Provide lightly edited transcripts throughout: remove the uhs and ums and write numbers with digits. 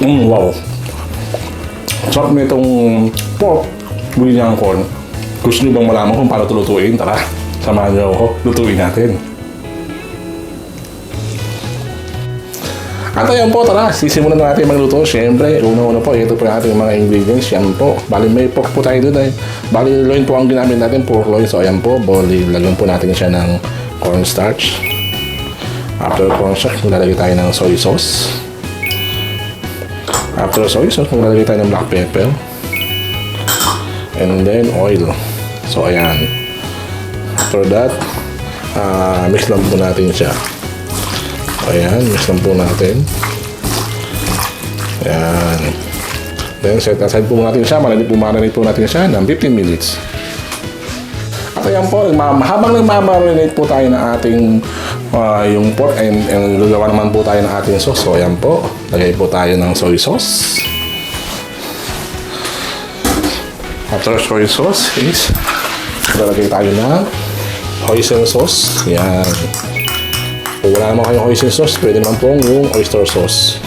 Wow. Sarap nitong pork with young corn. Gusto nyo bang malaman kung paano ito lutuin? Tara, samahan nyo ako. Lutuin natin. At ayan po, tara, sisimulan na natin magluto. Siyempre, una-una po, ito po natin mga ingredients. Yan po. Bali, may pork po tayo doon. Bali, loin po ang ginamit natin, pork loin. So, ayan po, bali, lagyan po natin siya ng cornstarch. After cornstarch, maglalagay tayo ng soy sauce. After soy sauce, maglalagay tayo ng black pepper. And then, oil. So, ayan. After that, mix lang po natin siya. Ayan, mix lang po natin. Ayan. Then, set aside po natin siya. Marinate po natin siya ng 15 minutes. At ayan po, habang nagmamarinate po tayo ng ating yung pork and gagawa naman po tayo ng ating sauce. So, ayan po. Lagay po tayo ng soy sauce. After soy sauce is lalagay tayo ng hoisin sauce. Ayan. Kung wala naman kayong hoisin sauce, pwede naman pong yung oyster sauce.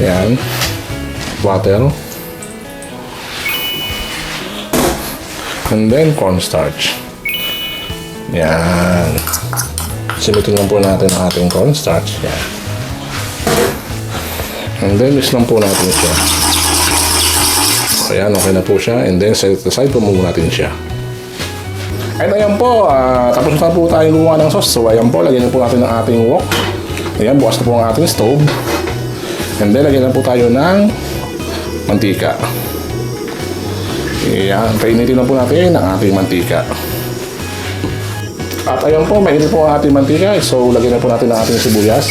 Ayan. Water. And then cornstarch. Ayan. Simutin lang po natin ang ating cornstarch. Ayan. And then mix lang po natin siya. Ayan, okay na po siya. And then set aside po muna natin siya. At ayan po, tapos na po tayo gumawa ng sauce. So ayan po, lagyan na po natin ang ating wok. Ayan, bukas na po ang ating stove. And then lagyan na po tayo ng mantika. Ayan, painitin na po natin ang ating mantika. At ayan po, mainit po ang ating mantika. So lagyan na po natin ang ating sibuyas.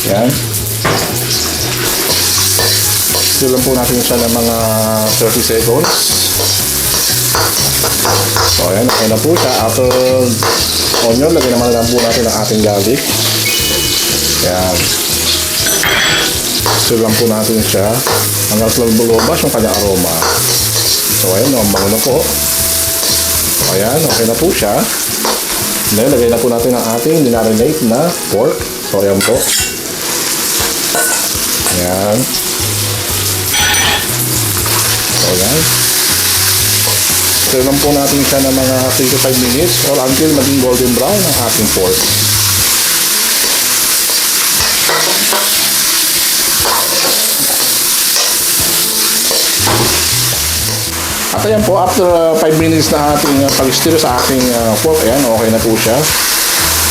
Ayan. Ito lang po natin siya ng mga 30 seconds. So, ayan, okay na po siya. After onion, lagyan naman lang po natin ang ating garlic. Ayan. So, lang po natin siya hanggang lumabas yung kanyang aroma. So, ayan, bango na po. Ayan, okay na po siya. Then, lagyan na po natin ang ating dinarinate na pork. So, ayan po. Ayan. So, ayan. Stir lang po natin siya ng mga 3 to 5 minutes or until maging golden brown ang ating pork. At ayan po, after 5 minutes na ating pag-stir sa ating pork, ayan, okay na po siya.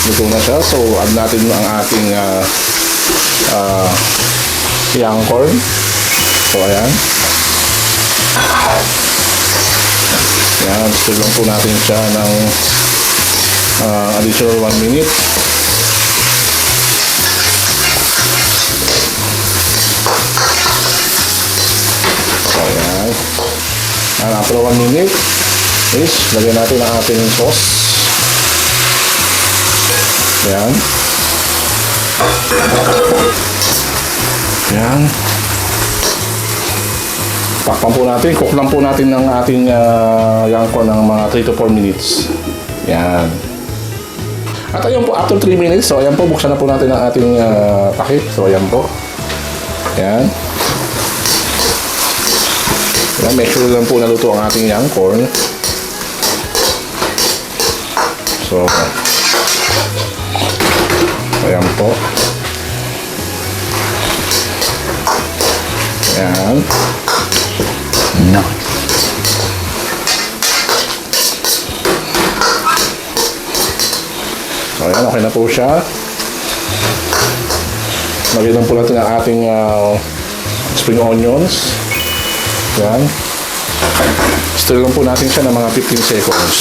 Luto na siya. So, add natin ang ating young corn. So, ayan. Ayan, stir lang po natin siya ng additional 1 minute. So, ayan. And after 1 minute is lagyan natin ang ating sauce. Ayan. Ayan. Takpan po natin, cook lang po natin ng ating young corn ng mga 3 to 4 minutes. Ayan. At ayan po, after 3 minutes, so ayan po, buksan na po natin ang ating takip. So ayan po. Ayan. Ayan, make sure lang po naluto ang ating young corn. So, ayan po. Ayan. Nice. So, ayan, okay na po siya. Lagyan po natin ang ating spring onions. Ayan. Stir lang po natin siya ng mga 15 seconds.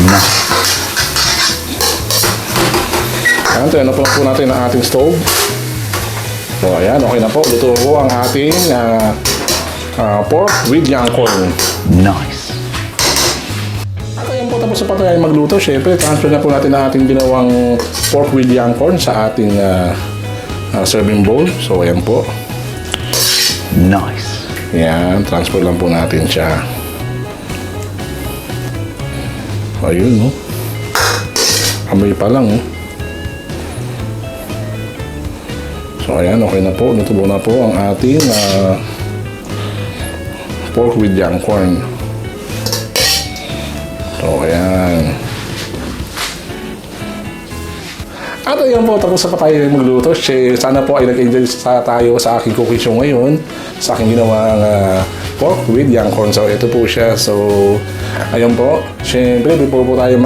Nice. Ayan, turn na po natin ang ating stove. So, ayan, okay na po. Luto po ang ating pork with young corn. Nice. At ayan po, tapos na po tayo magluto. Siyempre, transfer na po natin ang ating ginawang pork with young corn sa ating serving bowl. So, ayan po. Nice. Ayan, transfer lang po natin siya. Ayun, no? Amoy pa lang, no? So ayan, okay na po. Luto na po ang ating pork with young corn. So ayan. At ayan po, tapos na pa tayo magluto. Sana po ay nag-enjoy tayo sa aking cooking show ngayon. Sa aking ginawang pork with young corn. So ito po siya. So ayan po. Siyempre, before po tayo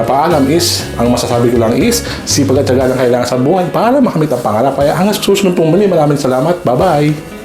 paalam is, ang masasabi ko lang is, sipag at tiyaga lang kailangan sa buhay para makamit ang pangarap. Kaya hanggang susunod pong muli, maraming salamat. Bye-bye!